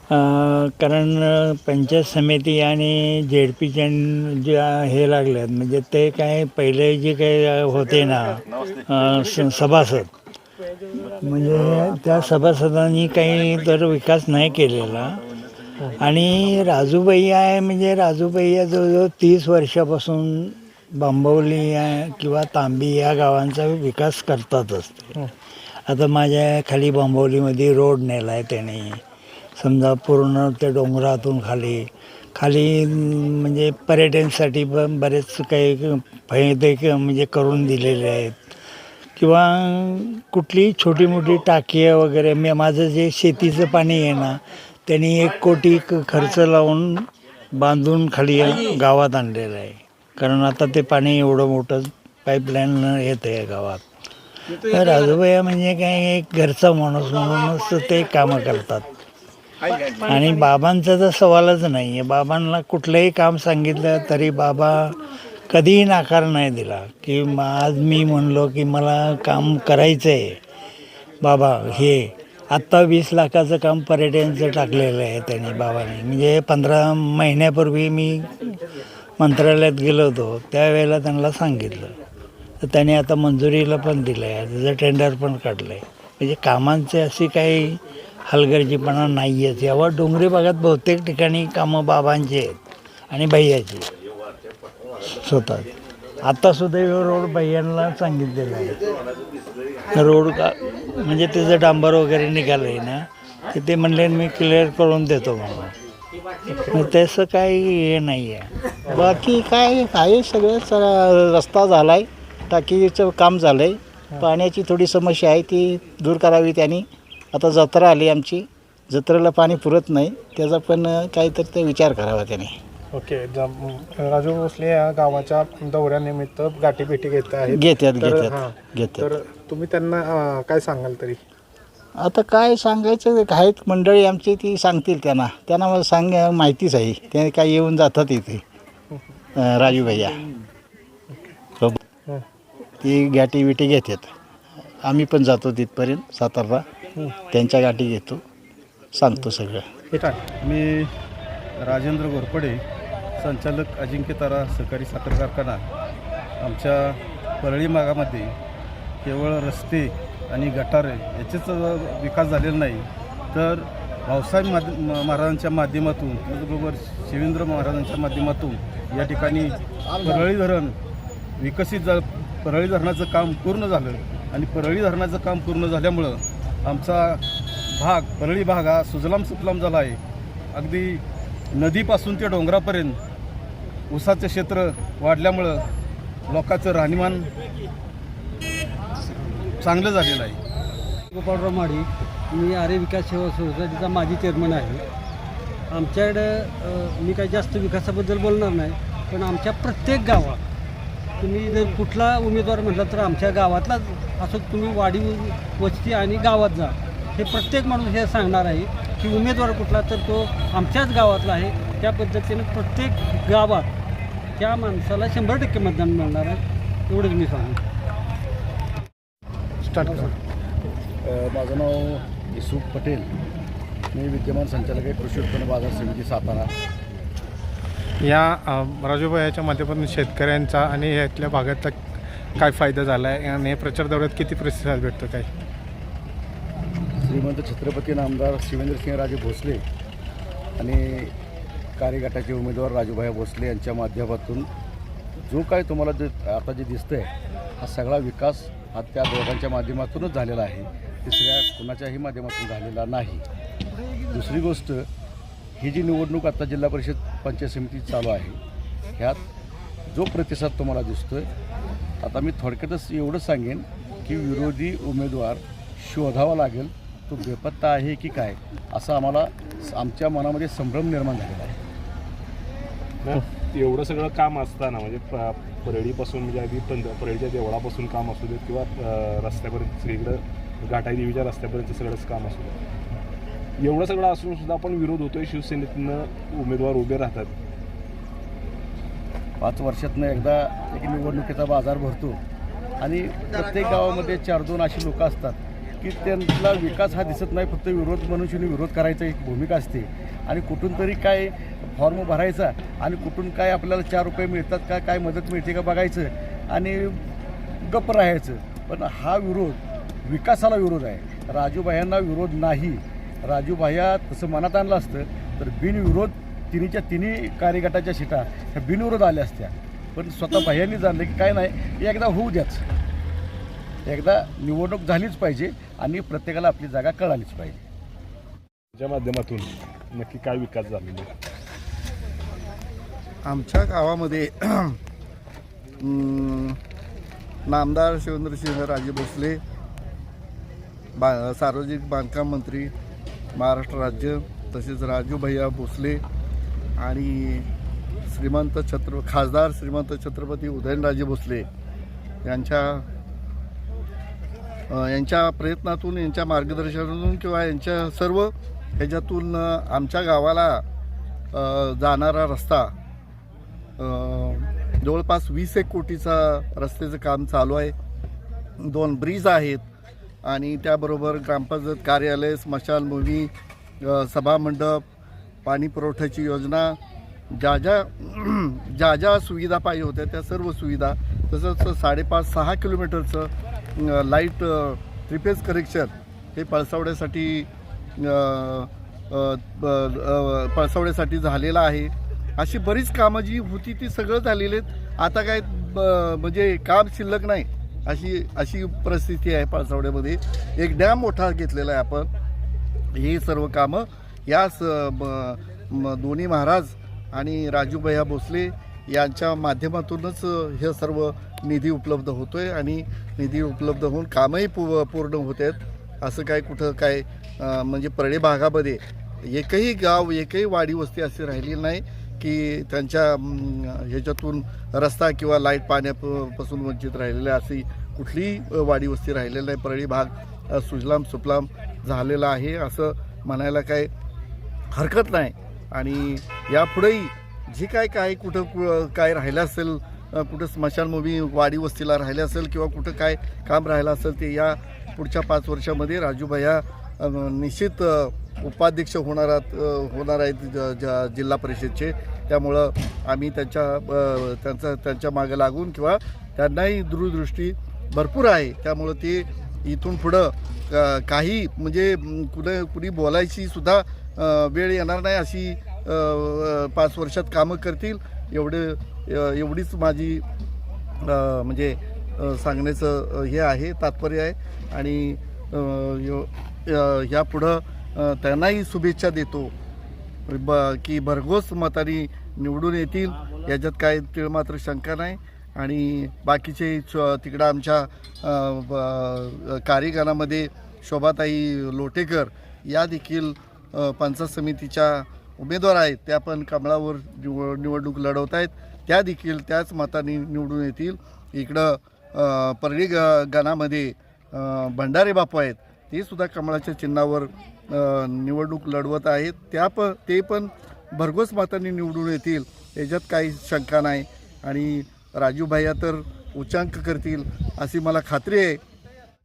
कारण पंचायत समिती आणि झेडपीच्या ज्या हे लागल्यात म्हणजे ते काय पहिले जे काही होते ना सभासद म्हणजे त्या सभासदांनी काही तर विकास नाही केलेला. आणि राजूबाई आहे म्हणजे राजूबाई या जवळजवळ 30 वर्षापासून बांबवली किंवा तांबी या गावांचा विकास करतातच ते. आता माझ्या खाली बांबवलीमध्ये रोड नेला आहे त्याने, समजा पूर्ण त्या डोंगरातून खाली खाली म्हणजे पर्यटनासाठी पण बरेच काही फायदे म्हणजे करून दिलेले आहेत. किंवा कुठली छोटी मोठी टाकी वगैरे माझं जे शेतीचं पाणी आहे ना त्यांनी 1 कोटी खर्च लावून बांधून खाली गावात आणलेलं आहे. कारण आता ते पाणी एवढं मोठं पाईपलाईन येतं आहे गावात. तर राजूबाई म्हणजे काय एक घरचा माणूस म्हणूनच ते कामं करतात. आणि बाबांचा तर सवालच नाही आहे. बाबांना कुठलंही काम सांगितलं तरी बाबा कधीही नकार नाही दिला. की आज मी म्हणलो की मला काम करायचं आहे बाबा हे आत्ता 20 लाखाचं काम पर्यटनचं टाकलेलं आहे त्यांनी बाबांनी. म्हणजे 15 महिन्यापूर्वी मी मंत्रालयात गेलो होतो त्यावेळेला त्यांना सांगितलं. तर त्याने आता मंजुरीला पण दिलं आहे, त्याचं टेंडर पण काढलं आहे. म्हणजे कामांचे अशी काही हलगर्जीपणा नाही आहे. यावर डोंगरी भागात बहुतेक ठिकाणी कामं बाबांची आहेत आणि भैयाची स्वतः. आत्तासुद्धा रोड भैयांना सांगितलेलं आहे. रोड का म्हणजे त्याचं डांबर वगैरे निघालं आहे ना तर ते म्हणले मी क्लिअर करून देतो म्हणून. तसं काही हे नाही आहे. बाकी काय आहे सगळं रस्ता झाला आहे, टाकीचं काम झालं आहे, पाण्याची थोडी समस्या आहे ती दूर करावी त्यांनी. आता जत्रा आली आमची, जत्रेला पाणी पुरत नाही, त्याचा पण काहीतरी ते विचार करावा त्याने. ओके. राजू भोसले या गावाच्या दौऱ्यानिमित्त गाठीभेटी घेतात. तर तुम्ही त्यांना काय सांगाल तरी? आता काय सांगायचं, आहेत मंडळी आमची ती सांगतील त्यांना मला माहितीच आहे. ते काय येऊन जातात इथे राजू भैया ती गाठी बिटी घेतात. आम्ही पण जातो तिथपर्यंत सातारला, त्यांच्या गाठी घेतो, सांगतो सगळं. मी राजेंद्र घोरपडे, संचालक अजिंक्य तारा सहकारी साखर कारखाना. आमच्या परळी भागामध्ये केवळ रस्ते आणि गटारे याचेच विकास झालेला नाही, तर भाऊसाहेब महाराजांच्या माध्यमातून त्याचबरोबर शिवेंद्र महाराजांच्या माध्यमातून या ठिकाणी परळी धरण विकसित परळी धरणाचं काम पूर्ण झालं. आणि परळी धरणाचं काम पूर्ण झाल्यामुळं आमचा भाग परळी भाग हा सुजलाम सुफलाम झाला आहे. अगदी नदीपासून ते डोंगरापर्यंत ऊसाचं क्षेत्र वाढल्यामुळं लोकांचं राहणीमान चांगलं झालेलं आहे. गोपाळराव माडी, मी आर्य विकास सेवा सोसायटीचा माजी चेअरमन आहे. आमच्याकडं मी काही जास्त विकासाबद्दल बोलणार नाही, पण आमच्या प्रत्येक गावात तुम्ही जर कुठला उमेदवार म्हटला तर आमच्या गावातलाच असं तुम्ही वाडी वस्ती आणि गावात जा, हे प्रत्येक माणूस हे सांगणार आहे की उमेदवार कुठला तर तो आमच्याच गावातला आहे. त्या पद्धतीने प्रत्येक गावात त्या माणसाला 100% मतदान मिळणार आहे, एवढंच मी सांगू. स्टार्ट करा. माझं नाव युसूफ पटेल, मी विद्यमान संचालक आहे कृषी उत्पन्न बाजार समिती सातारा. या राजूभाईच्या माध्यमातून शेतकऱ्यांचा आणि यातल्या भागातला काय फायदा झाला आहे आणि प्रचार दौऱ्यात किती प्रतिसाद भेटतो काय? श्रीमंत छत्रपती नामदार शिवेंद्रसिंहराजे भोसले आणि कार्यगटाचे उमेदवार राजूभाई भोसले यांच्या माध्यमातून जो काय तुम्हाला आता जे दिसतंय हा सगळा विकास हा त्या दोघांच्या माध्यमातूनच झालेला आहे, तिसऱ्या कुणाच्याही माध्यमातून झालेला नाही. दुसरी गोष्ट, ही जी निवडणूक आता जिल्हा परिषद पंचायत समिती चालू आहे, ह्यात जो प्रतिसाद तुम्हाला दिसतोय, आता मी थोडक्यातच एवढंच सांगेन की विरोधी उमेदवार शोधावा लागेल, तो बेपत्ता आहे की काय, असं आम्हाला आमच्या मनामध्ये संभ्रम निर्माण झालेला आहे. एवढं सगळं काम असताना म्हणजे परळीपासून म्हणजे अगदी परळीच्या देवळापासून काम असू देत किंवा रस्त्यापर्यंत सगळीकडं घाटाई देवीच्या रस्त्यापर्यंत सगळंच काम असू देत, एवढं सगळं असून सुद्धा आपण विरोध होतोय. शिवसेनेतनं उमेदवार उभे राहतात. 5 वर्षातनं एकदा एक निवडणुकीचा बाजार भरतो आणि प्रत्येक गावामध्ये 4-2 अशी लोकं असतात की त्यांना विकास हा दिसत नाही, फक्त विरोध मनुष्याने विरोध करायचा एक भूमिका असते आणि कुठून तरी काय फॉर्म भरायचा आणि कुठून काय आपल्याला 4 रुपये मिळतात का, काय मदत मिळते का बघायचं आणि गप्प राहायचं. पण हा विरोध विकासाला विरोध आहे. राजूभायांना विरोध नाही. राजूभाया तसं मनात आणलं असतं तर बिनविरोध तिन्ही कार्यगटाच्या सीटा ह्या बिनविरोध आल्या असत्या. पण स्वतः भायांनी जाणलं की काय नाही, एकदा होऊ द्याच, एकदा निवडणूक झालीच पाहिजे आणि प्रत्येकाला आपली जागा कळालीच पाहिजे. त्याच्या माध्यमातून नक्की काय विकास झालेला आहे? आमच्या गावामध्ये नामदार शिवेंद्रसिंह राजे भोसले, सार्वजनिक बांधकाम मंत्री महाराष्ट्र राज्य, तसेच राजू भैया भोसले आणि खासदार श्रीमंत छत्रपती उदयनराजे भोसले यांच्या प्रयत्नातून, यांच्या मार्गदर्शनातून किंवा यांच्या सर्व ह्याच्यातून आमच्या गावाला जाणारा रस्ता जवळपास 20 कोटीचा रस्त्याचं काम चालू आहे. 2 ब्रिज आहेत आणि त्याबरोबर ग्रामपंचायत कार्यालय, स्मशानभूमी, सभामंडप, पाणी पुरवठ्याची योजना, ज्या ज्या सुविधा पाहिजे होत्या त्या सर्व सुविधा, तसंच 5.5-6 किलोमीटरचं लाईट 3-फेज कनेक्शन हे पळसावड्यासाठी झालेलं आहे. अशी बरीच कामं जी होती ती सगळं झालेली आहेत. आता काय म्हणजे काम शिल्लक नाही अशी परिस्थिती आहे. पळसावड्यामध्ये एक डॅम मोठा घेतलेला आहे आपण. ही सर्व कामं याच दोन्ही महाराज आणि राजू भैया भोसले यांच्या माध्यमातूनच हे सर्व निधी उपलब्ध होतो आहे आणि निधी उपलब्ध होऊन कामही पूर्ण होत आहेत. असं काय कुठं काय म्हणजे परळी भागामध्ये एकही गाव, एकही वाडी वस्ती अशी राहिलेली नाही की त्यांच्या ह्याच्यातून रस्ता किंवा लाईट पाण्यापासून वंचित राहिलेल्या अशी कुठलीही वाडी वस्ती राहिलेली नाही. परळी भाग सुजलाम सुफलाम झालेला आहे असं म्हणायला काय हरकत नाही. आणि यापुढेही जे काय कुठं काय राहिलं असेल, कुठं स्मशानभूमी वाडी वस्तीला राहिलं असेल किंवा कुठं काय काम राहिलं असेल ते या पुढच्या 5 वर्षामध्ये राजूभाया निश्चित उपाध्यक्ष होणार आहेत जिल्हा परिषदचे. त्यामुळं आम्ही त्यांच्या मागे लागून किंवा त्यांनाही दूरदृष्टी भरपूर आहे. त्यामुळं ते इथून पुढं काही म्हणजे कुणी बोलायची सुद्धा वेळ येणार नाही अशी 5 वर्षात कामं करतील एवढीच माझी म्हणजे सांगण्याचं हे आहे, तात्पर्य आहे. आणि ह्यापुढं त्यांनाही शुभेच्छा देतो की भरघोस मतांनी निवडून येतील, याच्यात काय तिळमात्र शंका नाही. आणि बाकीचे तिकडं आमच्या कार्यगणामध्ये शोभाताई लोटेकर या देखील पंचायत समितीच्या उमेदवार आहेत. त्या पण कमळावर निवडणूक लढवत आहेत. त्या देखील त्याच मतांनी निवडून येतील. इकडं परळी गणामध्ये भंडारे बापू आहेत, ते सुद्धा कमळाच्या चिन्हावर निवडणूक लढवत आहेत. ते पण भरघोस मतांनी निवडून येतील, याच्यात काही शंका नाही. आणि राजू भैया तर उच्चांक करतील अशी मला खात्री आहे.